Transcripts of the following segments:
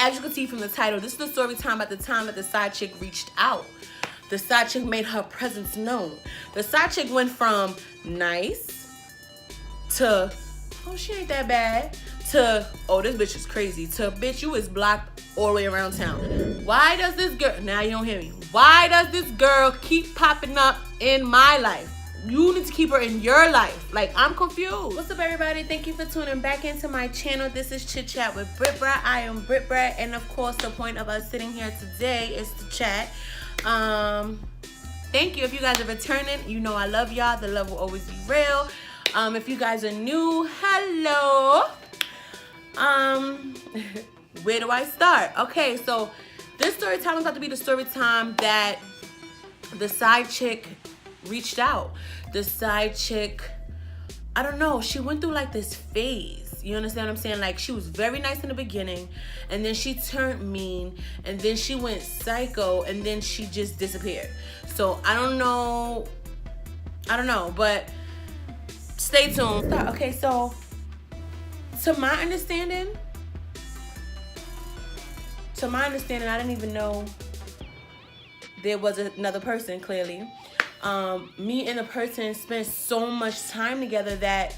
as you can see from the title, this is the story time about the time that the side chick reached out. The side chick made her presence known. The side chick went from nice to, oh, she ain't that bad, to, oh, this bitch is crazy, to, bitch, you is blocked all the way around town. Why does this girl, now you don't hear me, why does this girl keep popping up in my life? You need to keep her in your life. Like, I'm confused. What's up, everybody? Thank you for tuning back into my channel. This is Chit Chat with Brit Brat. I am Brit Brat, and of course, the point of us sitting here today is to chat. Thank you if you guys are returning. You know I love y'all. The love will always be real. If you guys are new, hello. Where do I start? Okay, so this story time is about to be the story time that the side chick reached out. The side chick, I don't know, she went through like this phase. You understand what I'm saying? Like, she was very nice in the beginning, and then she turned mean, and then she went psycho, and then she just disappeared. So I don't know, but stay tuned. Okay, so to my understanding, I didn't even know there was another person, clearly. Me and the person spent so much time together that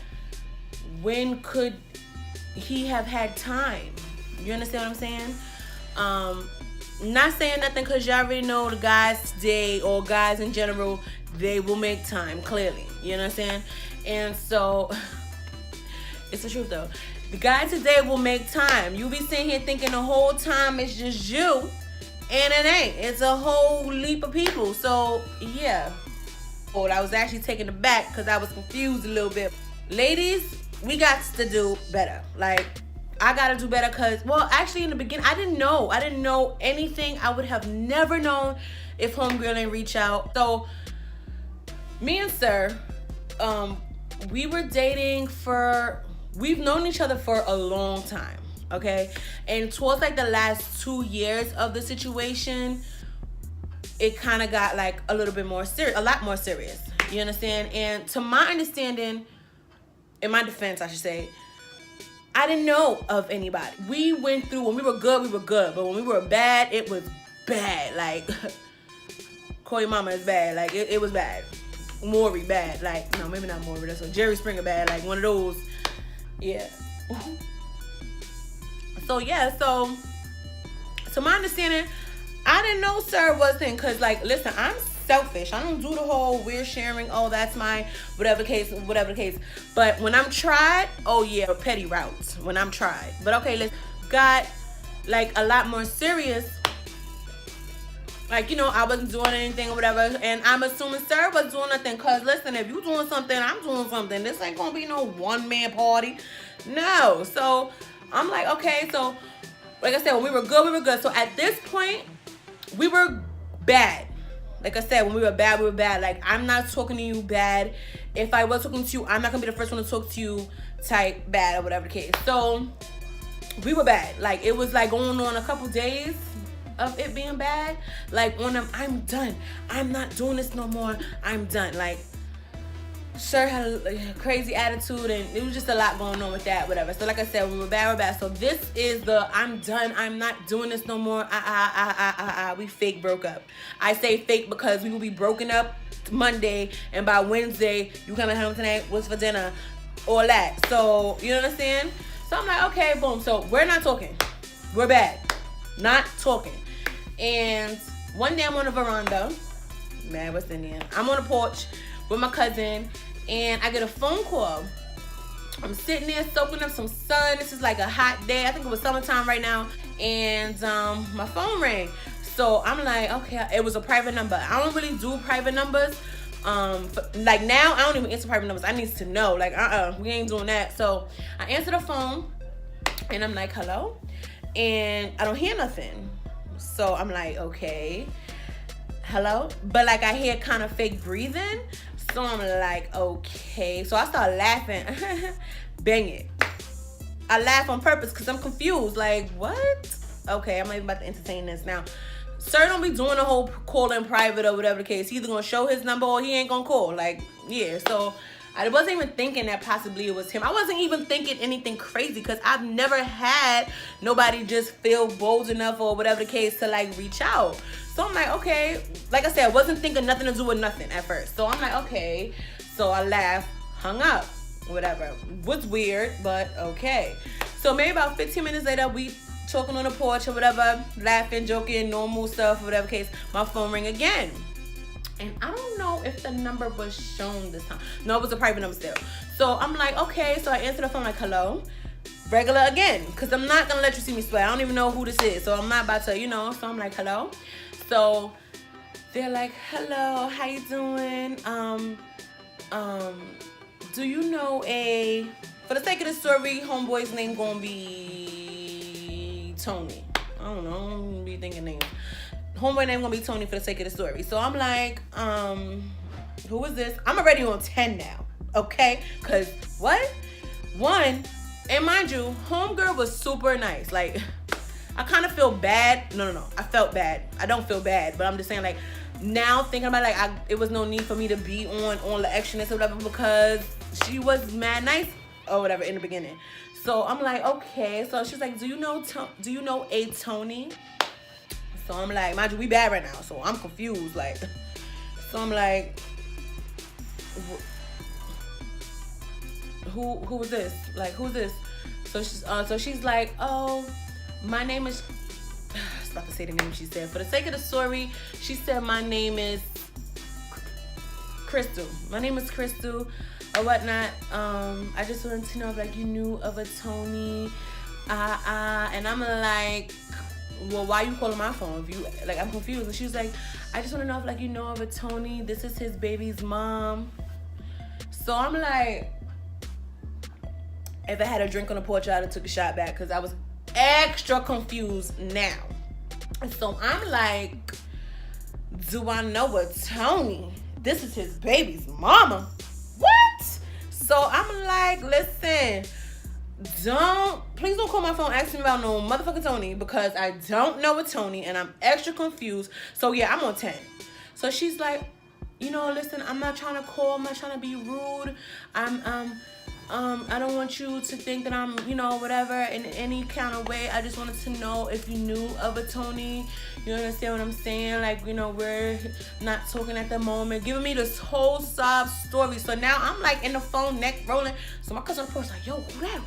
when could he have had time? You understand what I'm saying? Not saying nothing, because y'all already know the guys today, or guys in general, they will make time, clearly. You know what I'm saying? And so, it's the truth though. The guy today will make time. You be sitting here thinking the whole time it's just you, and it ain't. It's a whole leap of people. So, yeah. Oh, I was actually taken aback because I was confused a little bit. Ladies, we got to do better. Like, I got to do better because, well, actually in the beginning, I didn't know anything. I would have never known if homegirl didn't reach out. So, me and Sir, we were dating we've known each other for a long time, okay? And towards like the last 2 years of the situation, it kind of got like a little bit more serious, a lot more serious. You understand? And to my understanding, in my defense, I should say, I didn't know of anybody. We went through, when we were good, but when we were bad, it was bad. Like, call your mama is bad. Like, it was bad. Maury bad. Like, no, maybe not Maury. That's what Jerry Springer bad. Like, one of those. Yeah. So, yeah. So, to my understanding, I didn't know Sir wasn't, because, like, listen, I'm selfish. I don't do the whole we're sharing, oh, that's my whatever case. But when I'm tried, oh, yeah, petty routes when I'm tried. But, okay, let's got, like, a lot more serious. Like, you know, I wasn't doing anything or whatever, and I'm assuming Sir was doing nothing, because, listen, if you doing something, I'm doing something. This ain't gonna be no one-man party. No. So, I'm like, okay, so, like I said, when we were good. So, at this point, we were bad. Like I said, when we were bad. Like, I'm not talking to you bad. If I was talking to you, I'm not gonna be the first one to talk to you type bad or whatever the case. So, we were bad. Like, it was like going on a couple days of it being bad. Like, on them, I'm done. I'm not doing this no more. I'm done. Like, Sir had a crazy attitude, and it was just a lot going on with that, whatever. So, like I said, we were bad. So, this is the I'm done. I'm not doing this no more. We fake broke up. I say fake because we will be broken up Monday, and by Wednesday, you coming home tonight? What's for dinner? All that. So, you know what I'm saying? So, I'm like, okay, boom. So, we're not talking. We're bad. Not talking. And one day I'm on the veranda. Man, what's in there? I'm on the porch with my cousin, and I get a phone call. I'm sitting there soaking up some sun. This is like a hot day. I think it was summertime right now. And my phone rang. So I'm like, okay, it was a private number. I don't really do private numbers. Like, now, I don't even answer private numbers. I need to know. Like, we ain't doing that. So I answer the phone, and I'm like, hello? And I don't hear nothing. So I'm like, okay, hello? But, like, I hear kind of fake breathing. So I'm like, okay. So I start laughing. Bang it. I laugh on purpose because I'm confused. Like, what? Okay, I'm not even about to entertain this now. Sir don't be doing the whole call in private or whatever the case. He's either going to show his number or he ain't going to call. Like, yeah. So I wasn't even thinking that possibly it was him. I wasn't even thinking anything crazy because I've never had nobody just feel bold enough or whatever the case to like reach out. So I'm like, okay. Like I said, I wasn't thinking nothing to do with nothing at first. So I'm like, okay. So I laughed, hung up, whatever. Was weird, but okay. So maybe about 15 minutes later, we talking on the porch or whatever, laughing, joking, normal stuff, whatever case. My phone ring again. And I don't know if the number was shown this time. No, it was a private number still. So I'm like, okay. So I answer the phone like, hello. Regular again. Because I'm not going to let you see me sweat. I don't even know who this is. So I'm not about to, you know. So I'm like, hello. So they're like, hello. How you doing? Do you know for the sake of the story, homeboy's name going to be Tony. I don't know. I don't be thinking names. Homeboy name gonna be Tony for the sake of the story. So I'm like, who is this? I'm already on 10 now, okay? Cause what? One, and mind you, homegirl was super nice. Like, I kind of feel bad. No. I felt bad. I don't feel bad, but I'm just saying, like, now thinking about it, like, it was no need for me to be on the extraness or whatever because she was mad nice or whatever in the beginning. So I'm like, okay. So she's like, do you know a Tony? So I'm like, mind you, we bad right now. So I'm confused. Like, so I'm like, who was this? Like, who's this? So she's like, oh, my name is, I was about to say the name she said. For the sake of the story, she said my name is Crystal. My name is Crystal or whatnot. I just wanted to know if like you knew of a Tony. And I'm like, well, why you calling my phone? If you like, I'm confused. And she was like, I just want to know if like you know of a Tony. This is his baby's mom. So I'm like, if I had a drink on the porch, I'd have took a shot back because I was extra confused now. So I'm like, do I know a Tony? This is his baby's mama. What? So I'm like, listen. Please don't call my phone asking me about no motherfucking Tony because I don't know a Tony and I'm extra confused. So yeah, I'm on 10. So she's like, you know, listen, I'm not trying to call, I'm not trying to be rude. I don't want you to think that I'm, you know, whatever in any kind of way. I just wanted to know if you knew of a Tony. You understand what I'm saying? Like, you know, we're not talking at the moment. Giving me this whole sob story. So now I'm like in the phone, neck rolling. So my cousin, of course, like, yo, who that?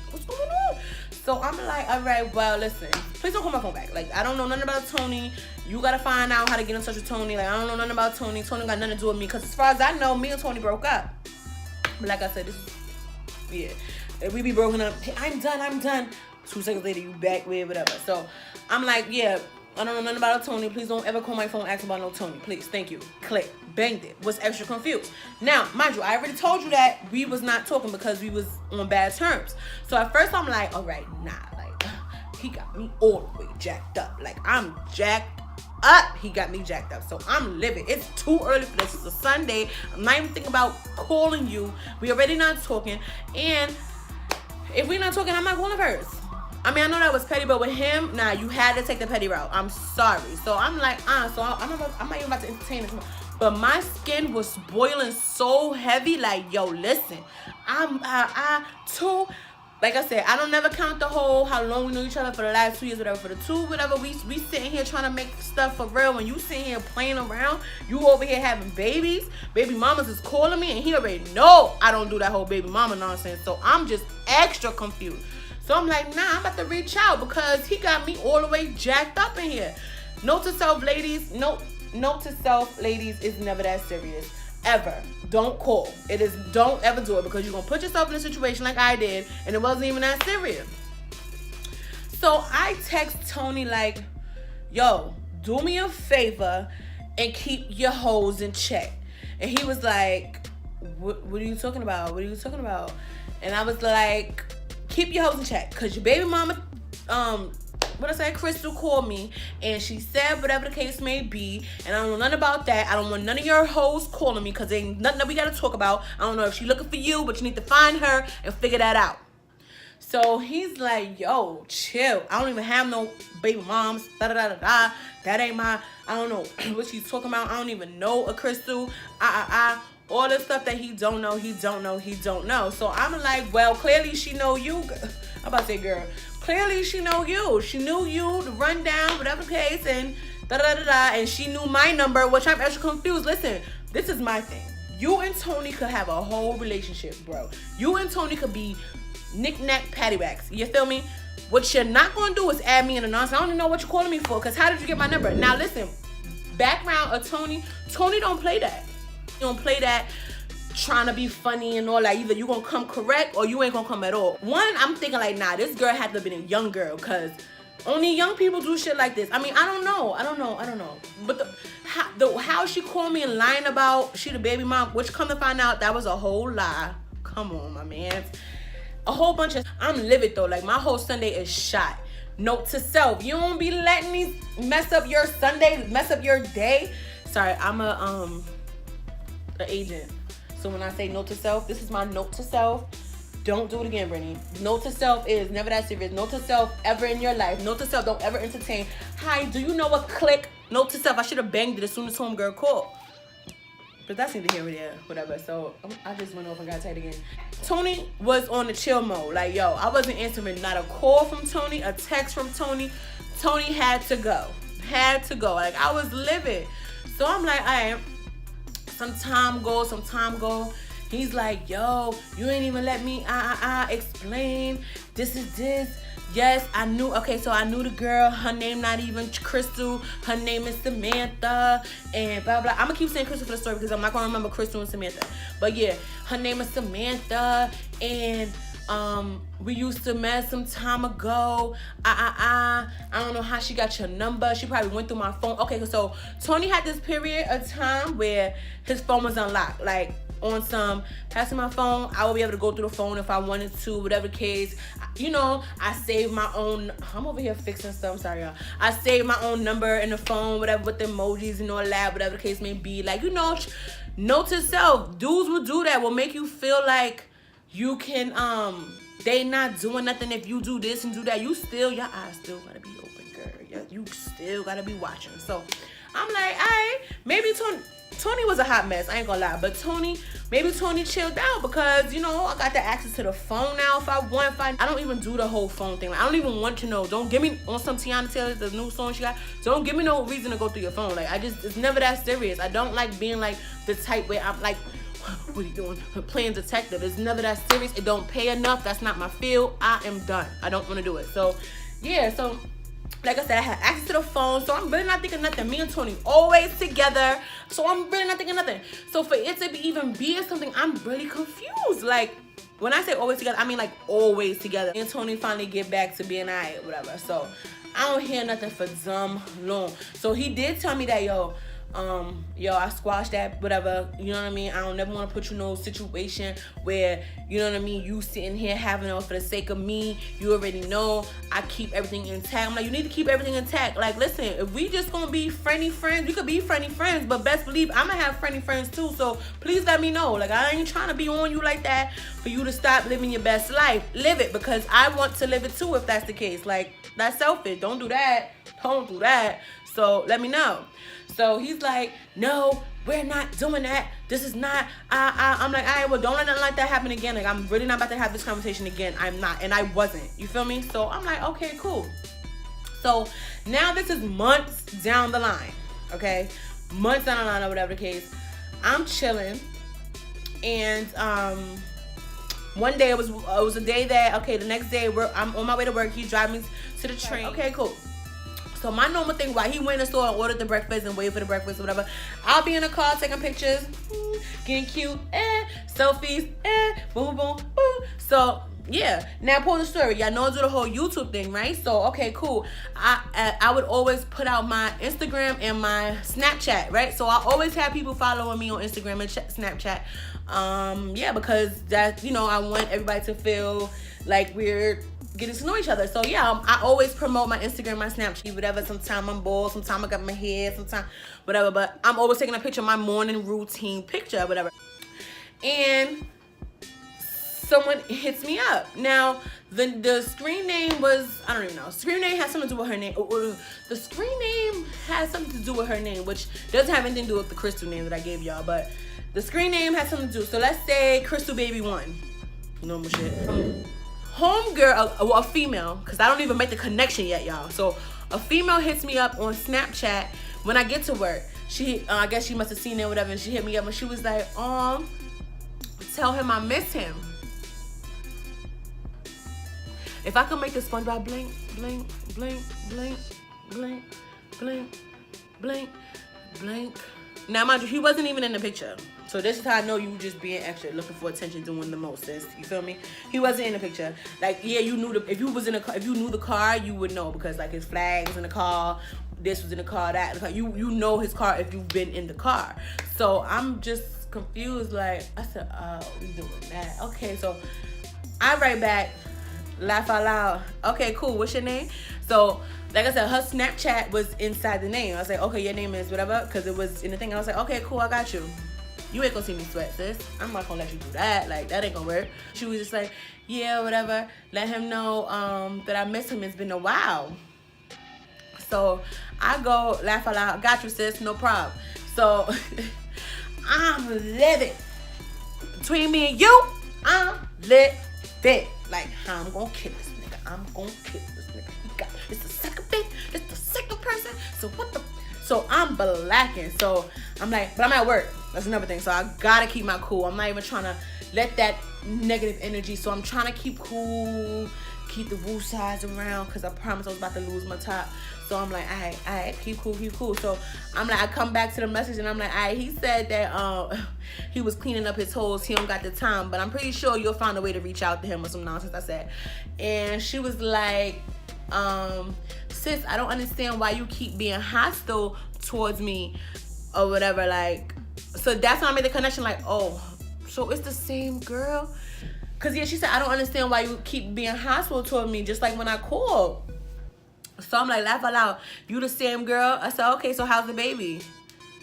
What's going on? So I'm like, all right, well, listen, please don't call my phone back. Like, I don't know nothing about Tony. You got to find out how to get in touch with Tony. Like, I don't know nothing about Tony. Tony got nothing to do with me. Because as far as I know, me and Tony broke up. But like I said, this is, yeah, if we be broken up, hey, I'm done. 2 seconds later, you back with whatever. So I'm like, yeah, I don't know nothing about a Tony. Please don't ever call my phone asking about no Tony. Please, thank you. Click, banged it. Was extra confused. Now, mind you, I already told you that we was not talking because we was on bad terms. So at first I'm like, all right, nah, like he got me all the way jacked up. Like I'm jacked up. He got me jacked up. So I'm living. It's too early for this. It's a Sunday. I'm not even thinking about calling you. We already not talking. And if we're not talking, I'm not calling first. I mean, I know that was petty, but with him, nah, you had to take the petty route. I'm sorry. So I'm like, so I'm not even about to entertain this. But my skin was boiling so heavy. Like, yo, listen, like I said, I don't never count the whole how long we knew each other for the last 2 years, whatever. For the 2, whatever, we sitting here trying to make stuff for real. When you sitting here playing around, you over here having babies. Baby mamas is calling me, and he already know I don't do that whole baby mama nonsense. So I'm just extra confused. So I'm like, nah, I'm about to reach out because he got me all the way jacked up in here. Note to self, ladies, is never that serious. Ever. Don't call. Don't ever do it because you're going to put yourself in a situation like I did and it wasn't even that serious. So I text Tony like, yo, do me a favor and keep your hoes in check. And he was like, what are you talking about? What are you talking about? And I was like, keep your hoes in check because your baby mama, Crystal called me and she said whatever the case may be, and I don't know nothing about that. I don't want none of your hoes calling me because ain't nothing that we got to talk about. I don't know if she's looking for you, but you need to find her and figure that out. So he's like, yo, chill. I don't even have no baby moms. That ain't my, I don't know what she's talking about. I don't even know a Crystal. all the stuff that he don't know, he don't know, he don't know. So I'm like, well, clearly she know you. I'm about to say, girl, clearly she know you. She knew you, the rundown, whatever case, and da-da-da-da, and she knew my number, which I'm extra confused. Listen, this is my thing. You and Tony could have a whole relationship, bro. You and Tony could be knick-knack, paddywhacks. You feel me? What you're not going to do is add me in a nonsense. I don't even know what you're calling me for, because how did you get my number? Now, listen, background of Tony don't play that. He don't play that trying to be funny and all that. Either you going to come correct or you ain't going to come at all. One, I'm thinking like, nah, this girl had to have been a young girl, because only young people do shit like this. I mean, I don't know. But how she called me and lying about she the baby mom, which come to find out that was a whole lie. Come on, my man. A whole bunch of, I'm livid though. Like, my whole Sunday is shot. Note to self, you don't be letting me mess up your Sunday, mess up your day. Sorry, I'm an agent. So when I say note to self, this is my note to self. Don't do it again, Brittany. Note to self is never that serious. Note to self ever in your life. Note to self, don't ever entertain. Hi, do you know what click? Note to self, I should have banged it as soon as homegirl called. But that's neither here nor there, whatever. So I just went over and got tight again. Tony was on the chill mode. Like, yo, I wasn't answering not a call from Tony, a text from Tony. Tony had to go. Like, I was livid. So I'm like, all right, some time go. He's like, yo, you ain't even let me explain. This is this. Yes, I knew. Okay, so I knew the girl. Her name not even Crystal. Her name is Samantha. And blah, blah. I'm going to keep saying Crystal for the story because I'm not going to remember Crystal and Samantha. But yeah, her name is Samantha. And we used to mess some time ago. I don't know how she got your number. She probably went through my phone. Okay, so Tony had this period of time where his phone was unlocked. Like, on some passing my phone, I will be able to go through the phone if I wanted to, whatever case. You know, I saved my own. I'm over here fixing stuff. I'm sorry, y'all. I saved my own number in the phone, whatever, with the emojis and all that, whatever the case may be. Like, you know, note to self, dudes will do that. Will make you feel like you can they not doing nothing if you do this and do that. You still, your eyes still gotta be open, girl. You still gotta be watching. So I'm like, all right, maybe Tony was a hot mess, I ain't gonna lie. But maybe Tony chilled out because, you know, I got the access to the phone now if I want. I don't even do the whole phone thing. Like, I don't even want to know. Don't give me, on some Tiana Taylor, the new song she got, don't give me no reason to go through your phone. Like, it's never that serious. I don't like being like the type where I'm like, what are you doing? Playing detective. It's never that serious. It don't pay enough. That's not my field. I am done. I don't want to do it. So, yeah, so like I said, I had access to the phone, so I'm really not thinking nothing. Me and Tony always together, so I'm really not thinking nothing. So for it to even be something, I'm really confused. Like, when I say always together, I mean like always together. Me and Tony finally get back to being alright, whatever. So I don't hear nothing for dumb long. So he did tell me that, yo, I squashed that, whatever, you know what I mean? I don't never want to put you in no situation where, you know what I mean, you sitting here having it for the sake of me. You already know I keep everything intact. I'm like, you need to keep everything intact. Like, listen, if we just gonna be friendly friends, we could be friendly friends, but best believe I'm gonna have friendly friends too. So please let me know. Like, I ain't trying to be on you like that for you to stop living your best life. Live it, because I want to live it too if that's the case. Like, that's selfish. Don't do that. So let me know. So he's like, no, we're not doing that. This is not, I'm like, all right, well, don't let nothing like that happen again. Like, I'm really not about to have this conversation again. I'm not, and I wasn't. You feel me? So I'm like, okay, cool. So now this is months down the line, okay? Months down the line or whatever the case. I'm chilling, and one day it was a day that, okay, the next day I'm on my way to work. He drives me to the train. Okay, cool. So my normal thing, while he went in the store and ordered the breakfast and waited for the breakfast or whatever, I'll be in the car taking pictures, getting cute, selfies, boom, boom, boom. So yeah, now pause the story. Y'all know I do the whole YouTube thing, right? So okay, cool. I would always put out my Instagram and my Snapchat, right? So I always have people following me on Instagram and Snapchat. Yeah, because that, you know, I want everybody to feel like we're getting to know each other. So yeah, I always promote my Instagram, my Snapchat, whatever. Sometimes I'm bald, sometimes I got my hair, sometimes whatever, but I'm always taking a picture of my morning routine picture, whatever. And someone hits me up. Now, the screen name was, I don't even know. Screen name has something to do with her name. The screen name has something to do with her name, which doesn't have anything to do with the Crystal name that I gave y'all, but The screen name has something to do. So let's say Crystal Baby 1. Normal shit. Homegirl, a female, because I don't even make the connection yet, y'all. So a female hits me up on Snapchat when I get to work. She, I guess she must have seen it or whatever, and she hit me up and she was like, tell him I miss him. If I could make the SpongeBob blink, blink, blink, blink, blink, blink, blink, blink. Now, mind you, he wasn't even in the picture. So this is how I know you just being extra, looking for attention, doing the most, sis. You feel me? He wasn't in the picture. Like, yeah, you knew if you was in a car, if you knew the car, you would know because like his flag was in the car, this was in the car, that in the car. You know his car if you've been in the car. So I'm just confused. Like I said, oh, we doing that? Okay, so I write back, laugh out loud. Okay, cool. What's your name? So like I said, her Snapchat was inside the name. I was like, okay, your name is whatever, because it was in the thing. I was like, okay, cool, I got you. You ain't gonna see me sweat, sis. I'm not gonna let you do that. Like, that ain't gonna work. She was just like, yeah, whatever. Let him know that I miss him. It's been a while. So I go, laugh out loud. Got you, sis. No problem. So I'm living. Between me and you, I'm living. Like, how I'm gonna kill this nigga. I'm gonna kill this nigga. It's the second bitch. It's the second person. So what the... So I'm blacking. So I'm like, but I'm at work. That's another thing. So I gotta keep my cool. I'm not even trying to let that negative energy. So I'm trying to keep cool, keep the woo sides around, because I promised I was about to lose my top. So I'm like, all right, keep cool, keep cool. So I'm like, I come back to the message and I'm like, all right, he said that he was cleaning up his holes. He don't got the time, but I'm pretty sure you'll find a way to reach out to him or some nonsense I said. And she was like, sis, I don't understand why you keep being hostile towards me or whatever. Like, so that's when I made the connection, like, oh, so it's the same girl? Because yeah, she said, I don't understand why you keep being hostile toward me, just like when I called. So I'm like, laugh out loud, you the same girl? I said, okay, so how's the baby?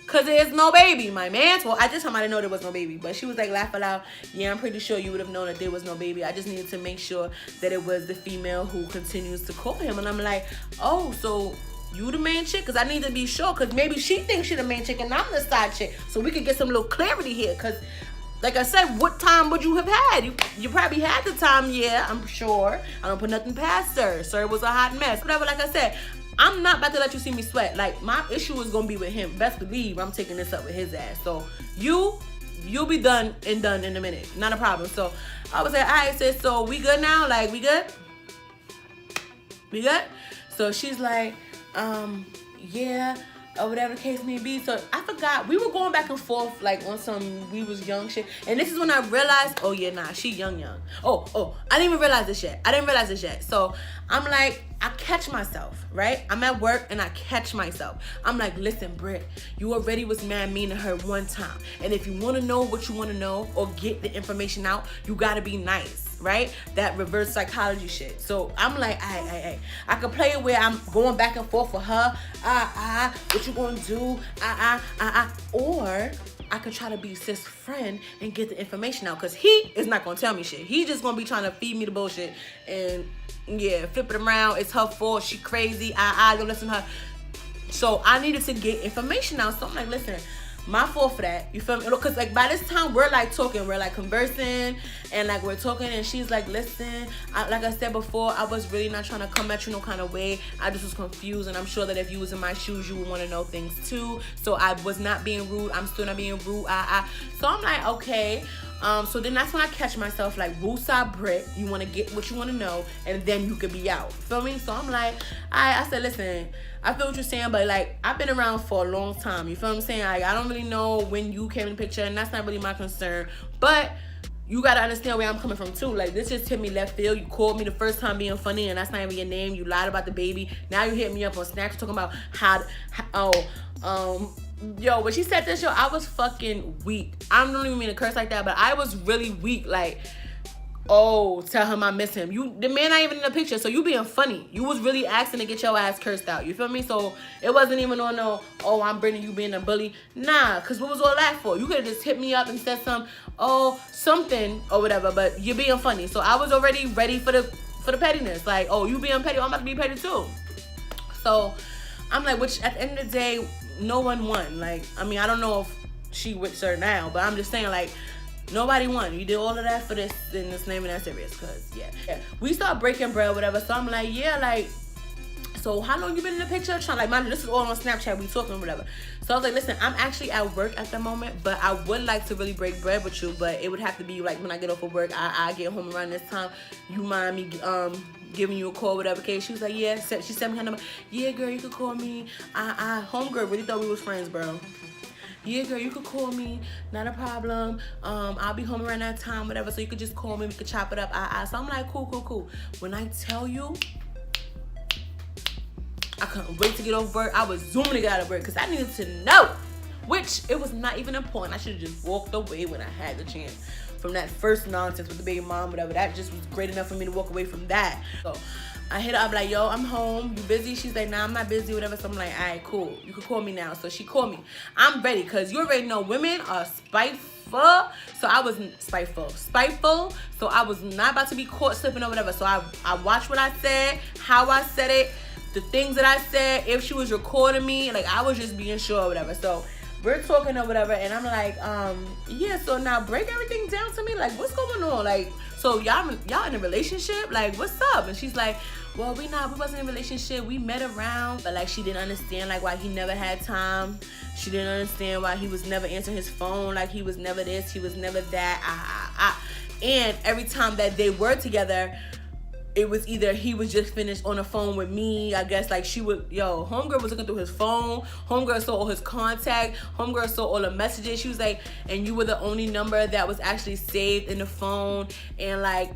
Because there's no baby, my man. Well, I just told him I didn't know there was no baby. But she was like, laugh out loud, yeah, I'm pretty sure you would have known that there was no baby. I just needed to make sure that it was the female who continues to call him. And I'm like, oh, so you the main chick? Because I need to be sure, because maybe she thinks she the main chick and I'm the side chick. So we could get some little clarity here. Because like I said, what time would you have had? You probably had the time, yeah, I'm sure. I don't put nothing past her. Sir, it was a hot mess. Whatever, like I said, I'm not about to let you see me sweat. Like, my issue is going to be with him. Best believe I'm taking this up with his ass. So, you'll be done in a minute. Not a problem. So, I was like, all right, sis, so we good now? Like, we good? We good? So, she's like, yeah, or whatever the case may be. So I forgot, we were going back and forth like on some we was young shit, and this is when I realized, oh yeah, nah, she young. Oh, I didn't even realize this yet. So I'm like, I catch myself, right? I'm at work and I catch myself. I'm like, listen, Britt, you already was mad mean to her one time, and if you want to know what you want to know or get the information out, you gotta be nice. Right? That reverse psychology shit. So I'm like, I could play it where I'm going back and forth with her. What you gonna do? Or I could try to be sis friend and get the information out, because he is not gonna tell me shit. He just gonna be trying to feed me the bullshit and yeah, flip it around. It's her fault. She crazy. Don't listen to her. So I needed to get information out. So I'm like, listen, my fault for that. You feel me? Because like by this time we're like talking, we're like conversing, and like we're talking, and she's like, listen, like I said before, I was really not trying to come at you no kind of way. I just was confused, and I'm sure that if you was in my shoes, you would want to know things too. So I was not being rude. I'm still not being rude. So I'm like, okay. So then that's when I catch myself like, woosah Brit, you want to get what you want to know, and then you could be out. Feel me? So I'm like, I said, listen, I feel what you're saying, but like, I've been around for a long time. You feel what I'm saying? Like, I don't really know when you came in the picture, and that's not really my concern. But you gotta understand where I'm coming from too. Like, this just hit me left field. You called me the first time being funny, and that's not even your name. You lied about the baby. Now you hit me up on Snapchat talking about yo, when she said this, I was fucking weak. I don't even mean to curse like that, but I was really weak. Like, oh, tell him I miss him. The man not even in the picture, so you being funny. You was really asking to get your ass cursed out. You feel me? So it wasn't even on no, oh, I'm bringing you being a bully. Nah, because what was all that for? You could have just hit me up and said something or whatever, but you're being funny. So I was already ready for the pettiness. Like, oh, you being petty, I'm about to be petty too. So I'm like, which at the end of the day, no one won. Like, I mean, I don't know if she with sir now. But I'm just saying, like, nobody won. You did all of that for this, and this name and that serious, cause yeah. We start breaking bread, whatever. So I'm like, yeah, like, so how long you been in the picture? Trying, like, mind you, this is all on Snapchat. We talking, whatever. So I was like, listen, I'm actually at work at the moment, but I would like to really break bread with you, but it would have to be like when I get off of work. I get home around this time. You mind me giving you a call, whatever case? She was like, yeah. She sent me her number. Yeah, girl, you could call me. Homegirl really thought we was friends, bro. Yeah, girl, you could call me, not a problem. I'll be home around that time, whatever. So you could just call me, we could chop it up. So I'm like, cool. When I tell you, I couldn't wait to get off work. I was zooming to get out of work because I needed to know, which it was not even important. I should have just walked away when I had the chance from that first nonsense with the baby mom, whatever. That just was great enough for me to walk away from that. So I hit her up like, yo, I'm home. You busy? She's like, nah, I'm not busy, whatever. So I'm like, all right, cool. You can call me now. So she called me. I'm ready because you already know women are spiteful. So I was spiteful. So I was not about to be caught slipping or whatever. So I watched what I said, how I said it, the things that I said. If she was recording me, like, I was just being sure or whatever. So we're talking or whatever, and I'm like, yeah, so now break everything down to me. Like, what's going on? Like, so y'all in a relationship? Like, what's up? And she's like, well, we wasn't in a relationship. We met around, but like, she didn't understand like why he never had time. She didn't understand why he was never answering his phone. Like, he was never this, he was never that. And every time that they were together, it was either he was just finished on the phone with me. I guess like she would, homegirl was looking through his phone. Homegirl saw all his contact. Homegirl saw all the messages. She was like, and you were the only number that was actually saved in the phone. And like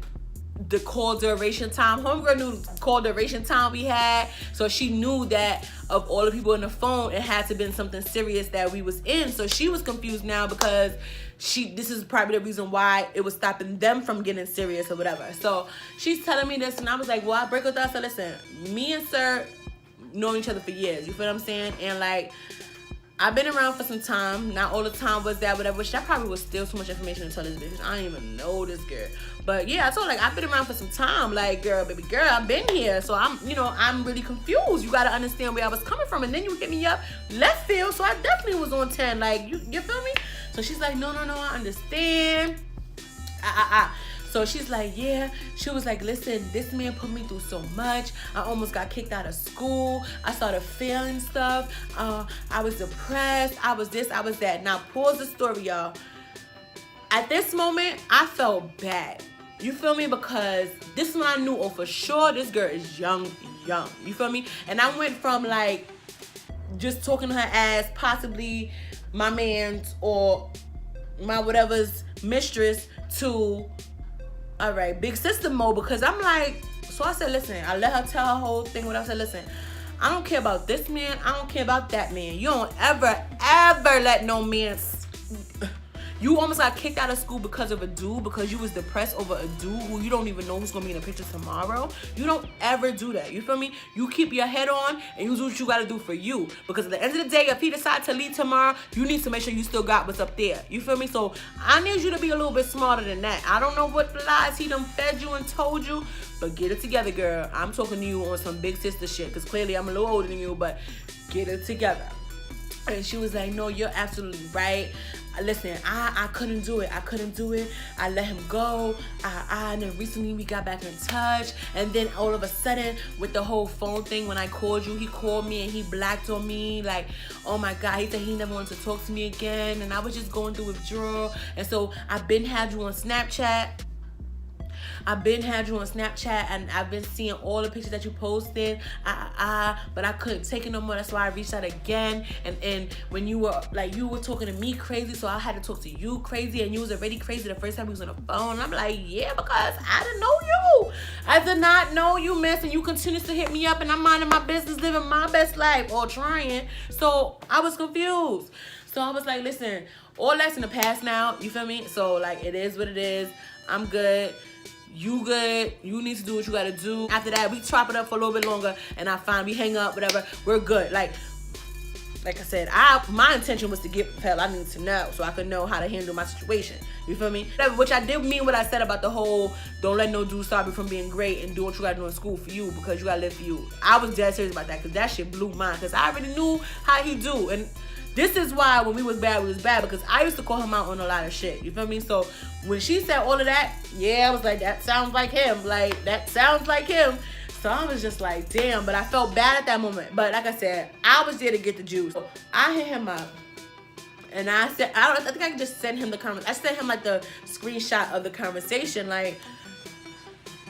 the call duration time. Homegirl knew the call duration time we had. So she knew that of all the people in the phone, it had to have been something serious that we was in. So she was confused now because this is probably the reason why it was stopping them from getting serious or whatever. So she's telling me this, and I was like, well, I break with her. So listen, me and sir known each other for years. You feel what I'm saying? And like, I've been around for some time. Not all the time was that, whatever. Which that probably was still too much information to tell this bitch. I don't even know this girl. But yeah, I told her, like, I've been around for some time. Like, girl, baby girl, I've been here. So I'm really confused. You gotta understand where I was coming from. And then you hit me up left field. So I definitely was on 10. Like, you feel me? So she's like, no, I understand. So she's like, yeah. She was like, listen, this man put me through so much. I almost got kicked out of school. I started failing stuff. I was depressed. I was this, I was that. Now, pause the story, y'all. At this moment, I felt bad. You feel me? Because this is when I knew, for sure, this girl is young. You feel me? And I went from, like, just talking to her as possibly my man's or my whatever's mistress to, all right, big sister mode. Because I'm like, so I said, listen, I let her tell her whole thing. What I said, listen, I don't care about this man. I don't care about that man. You don't ever let no man. You almost got kicked out of school because of a dude, because you was depressed over a dude who you don't even know who's gonna be in the picture tomorrow. You don't ever do that. You feel me? You keep your head on and you do what you gotta do for you. Because at the end of the day, if he decides to leave tomorrow, you need to make sure you still got what's up there. You feel me? So I need you to be a little bit smarter than that. I don't know what lies he done fed you and told you, but get it together, girl. I'm talking to you on some big sister shit, because clearly I'm a little older than you, but get it together. And she was like, no, you're absolutely right. Listen, I couldn't do it. I let him go. And then recently we got back in touch. And then all of a sudden, with the whole phone thing, when I called you, he called me and he blacked on me. Like, oh my God, he said he never wanted to talk to me again. And I was just going through withdrawal. And so I've been had you on Snapchat. And I've been seeing all the pictures that you posted. But I couldn't take it no more. That's why I reached out again. And when you were talking to me crazy, so I had to talk to you crazy, and you was already crazy the first time we was on the phone. And I'm like, yeah, because I didn't know you. I did not know you, miss, and you continues to hit me up, and I'm minding my business, living my best life, or trying. So I was confused. So I was like, listen, all that's in the past now. You feel me? So like, it is what it is. I'm good. You good. You need to do what you gotta do. After that, we chop it up for a little bit longer, and we hang up, whatever. We're good. Like, like I said, my intention was to get hell. I need to know so I could know how to handle my situation. You feel me? Which I did mean what I said about the whole don't let no dude stop you from being great and do what you gotta do in school for you because you gotta live for you. I was dead serious about that because that shit blew mine because I already knew how he do. And this is why when we was bad because I used to call him out on a lot of shit. You feel me? So when she said all of that, yeah, I was like, that sounds like him. Like, that sounds like him. So I was just like, damn, but I felt bad at that moment. But like I said, I was there to get the juice. So I hit him up. And I said, I think I can just send him the conversation. I sent him like the screenshot of the conversation. Like,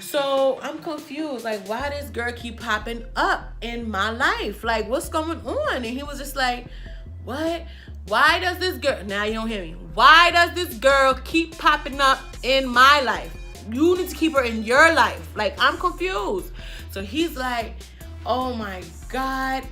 so I'm confused. Like, why this girl keep popping up in my life? Like, what's going on? And he was just like, what? Why does this girl, now you don't hear me. Why does this girl keep popping up in my life? You need to keep her in your life. Like, I'm confused. So he's like, oh my God,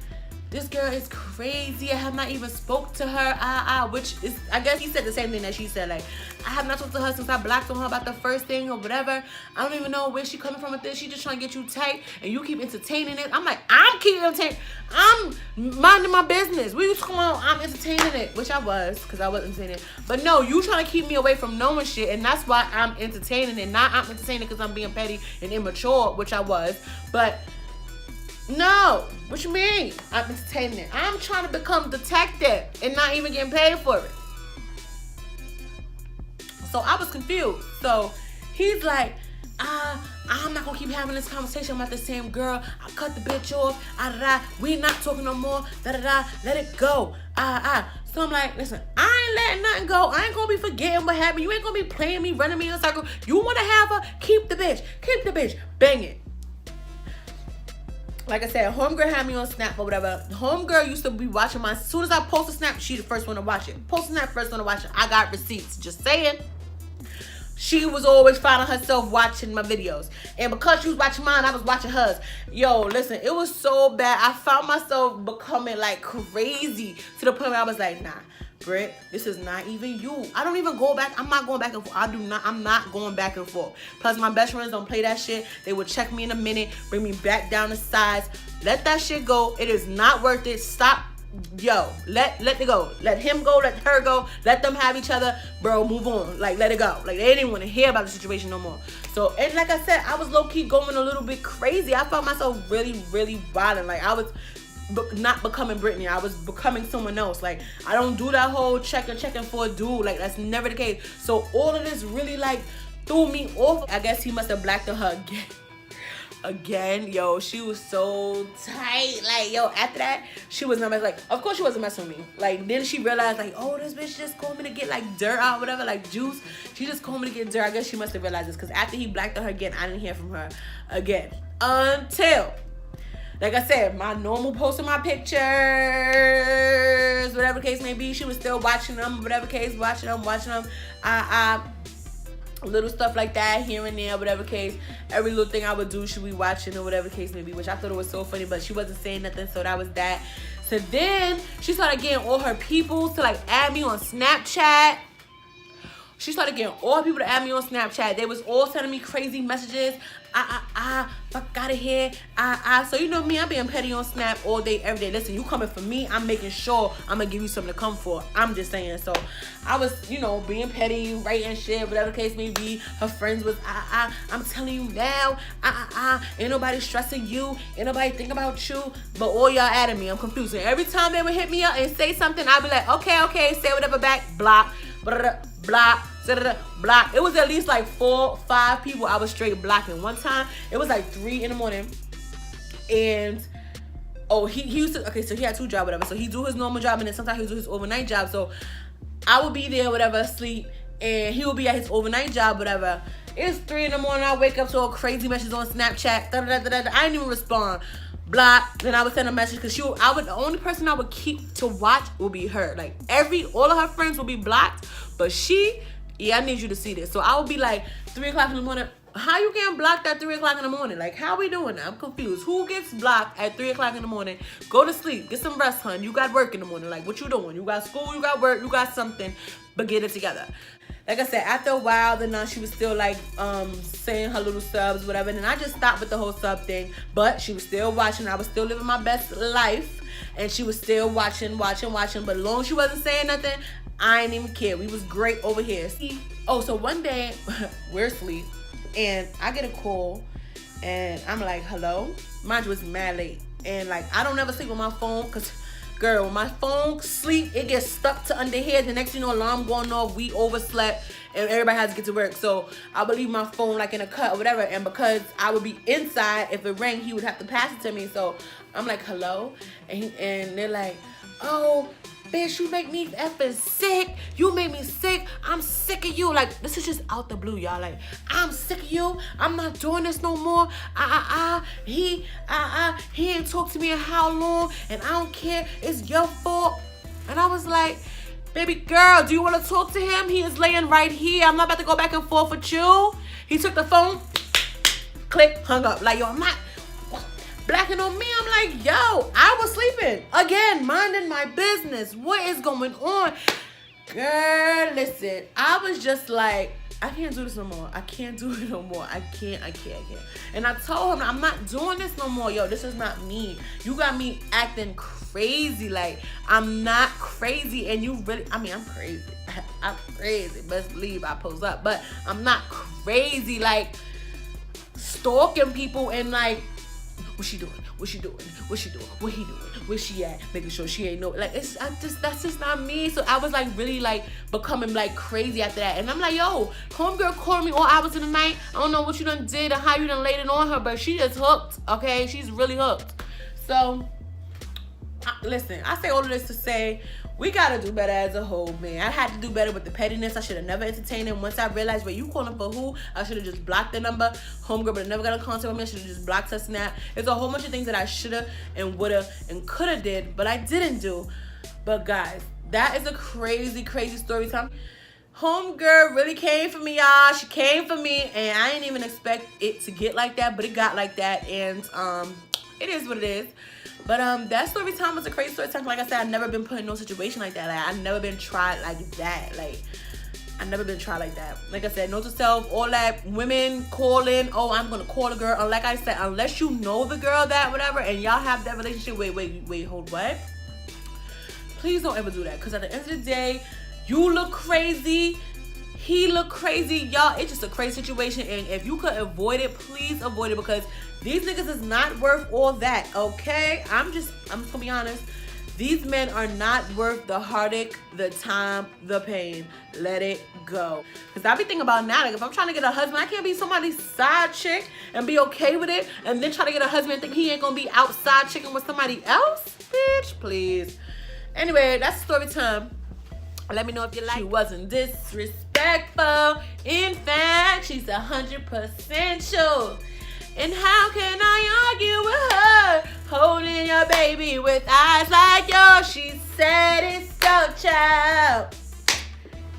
this girl is crazy. I have not even spoke to her. Which is, I guess he said the same thing that she said. Like, I have not talked to her since I blocked on her about the first thing or whatever. I don't even know where she coming from with this. She just trying to get you tight and you keep entertaining it. I'm like, I'm keeping entertaining. I'm minding my business. We just come on, I'm entertaining it, which I was because I was entertaining it. But no, you trying to keep me away from knowing shit, and that's why I'm entertaining it. Not I'm entertaining because I'm being petty and immature, which I was. But no, what you mean? I'm entertaining it. I'm trying to become detective and not even getting paid for it. So I was confused. So he's like, I'm not gonna keep having this conversation about the same girl. I cut the bitch off. We not talking no more. Let it go. So I'm like, listen, I ain't letting nothing go. I ain't gonna be forgetting what happened. You ain't gonna be playing me, running me in a circle. You wanna have her? Keep the bitch. Keep the bitch. Bang it. Like I said, homegirl had me on Snap or whatever. Homegirl used to be watching my, as soon as I post a Snap, she the first one to watch it. Post a Snap, first one to watch it. I got receipts. Just saying. She was always finding herself watching my videos. And because she was watching mine, I was watching hers. Yo, listen, it was so bad. I found myself becoming like crazy to the point where I was like, nah, Britt, this is not even you. I don't even go back. I'm not going back and forth. I'm not going back and forth. Plus, my best friends don't play that shit. They will check me in a minute, bring me back down to size. Let that shit go. It is not worth it. Stop. Yo, let it go. Let him go, let her go, let them have each other. Bro, move on. Like, let it go. Like, they didn't want to hear about the situation no more. So, and like I said, I was low-key going a little bit crazy. I felt myself really, really violent. Like, I was not becoming Brittany. I was becoming someone else. Like, I don't do that whole checking for a dude. Like, that's never the case. So, all of this really, like, threw me off. I guess he must have blacked on her again. Yo, she was so tight. Like, yo, after that, she was not messing. Like, of course she wasn't messing with me. Like, then she realized, like, oh, this bitch just called me to get, like, dirt out, whatever, like, juice. She just called me to get dirt. I guess she must have realized this, because after he blacked on her again, I didn't hear from her again. Until, like I said, my normal posting my pictures, whatever the case may be, she was still watching them, whatever case, watching them. Little stuff like that here and there, whatever case. Every little thing I would do, she be watching or whatever case may be, which I thought it was so funny, but she wasn't saying nothing, so that was that. So then she started getting all her people to like add me on Snapchat. She started getting all her people to add me on Snapchat. They was all sending me crazy messages. Fuck out of here. So you know me, I'm being petty on Snap all day, every day. Listen, you coming for me, I'm making sure I'm gonna give you something to come for. I'm just saying. So I was, you know, being petty, writing shit, whatever the case may be. Her friends was, I'm telling you now, ain't nobody stressing you, ain't nobody think about you, but all y'all adding me. I'm confused. And every time they would hit me up and say something, I'd be like, okay, say whatever back, block, block, block. It was at least like 4, 5 people I was straight blocking. One time, it was like 3 in the morning, and he used to, okay, so he had 2 jobs, whatever. So he do his normal job, and then sometimes he do his overnight job. So I would be there, whatever, asleep, and he would be at his overnight job, whatever. It's 3 in the morning. I wake up to a crazy message on Snapchat. I didn't even respond. Block. Then I would send a message because the only person I would keep to watch would be her. Like all of her friends will be blocked, but I need you to see this. So I would be like 3 o'clock in the morning. How you getting blocked at 3 o'clock in the morning? Like, how we doing that? I'm confused. Who gets blocked at 3 o'clock in the morning? Go to sleep. Get some rest, hun. You got work in the morning. Like, what you doing? You got school, you got work, you got something, but get it together. Like I said, after a while, then she was still like saying her little subs, whatever. And then I just stopped with the whole sub thing. But she was still watching. I was still living my best life. and she was still watching. But as long as she wasn't saying nothing, I didn't even care. We was great over here. Oh, so one day we're asleep and I get a call and I'm like, hello? Mind you, it's mad late. And like, I don't ever sleep on my phone because, girl, when my phone sleep, it gets stuck to under here. The next thing you know, alarm going off, we overslept and everybody has to get to work. So I would leave my phone like in a cut or whatever. And because I would be inside, if it rang, he would have to pass it to me. So I'm like, hello? And they're like, oh, bitch, you make me effing sick. You make me sick. I'm sick of you. Like, this is just out the blue, y'all. Like, I'm sick of you. I'm not doing this no more. He ain't talked to me in how long, and I don't care. It's your fault. And I was like, baby girl, do you want to talk to him? He is laying right here. I'm not about to go back and forth with you. He took the phone, click, hung up. Like, yo, I'm not blacking on me. I'm like, yo, I was sleeping again, minding my business. What is going on? Girl, listen, I was just like, I can't do this no more. I can't do it no more. I can't. And I told him, I'm not doing this no more. Yo, this is not me. You got me acting crazy. Like, I'm not crazy. And you really, I mean, I'm crazy. I'm crazy. Best believe I pose up. But I'm not crazy. Like, stalking people and like, what she doing? What she doing? What she doing? What he doing? Where she at? Making sure she ain't know. Like, that's just not me. So I was like really like becoming like crazy after that. And I'm like, yo, homegirl called me all hours of the night. I don't know what you done did or how you done laid it on her, but she just hooked. Okay, she's really hooked. So listen, I say all of this to say, we gotta do better as a whole, man. I had to do better with the pettiness. I should have never entertained him. Once I realized, wait, you calling for who? I should have just blocked the number. Homegirl, but never got a contact with me. I should have just blocked her snap. There's a whole bunch of things that I should have and would have and could have did, but I didn't do. But guys, that is a crazy, crazy story time. Homegirl really came for me, y'all. She came for me, and I didn't even expect it to get like that, but it got like that, and it is what it is. But that story time was a crazy story time. Like I said, I've never been put in no situation like that. Like, I've never been tried like that. Like, I've never been tried like that. Like I said, note to self, all that women calling, oh, I'm gonna call a girl. And like I said, unless you know the girl, that whatever, and y'all have that relationship, wait, hold, what? Please don't ever do that. Because at the end of the day, you look crazy, he look crazy, y'all. It's just a crazy situation, and if you could avoid it, please avoid it, because these niggas is not worth all that, okay? I'm just gonna be honest. These men are not worth the heartache, the time, the pain. Let it go. Because I be thinking about now, like, if I'm trying to get a husband, I can't be somebody's side chick and be okay with it, and then try to get a husband and think he ain't gonna be outside chicking with somebody else? Bitch, please. Anyway, that's story time. Let me know if you like. She wasn't disrespectful. In fact, she's 100% sure. And how can I argue with her? Holding your baby with eyes like yours. She said it's so child.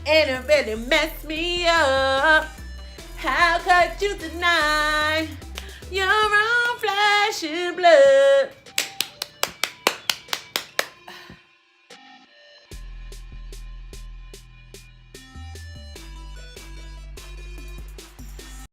And it really messed me up. How could you deny your own flesh and blood?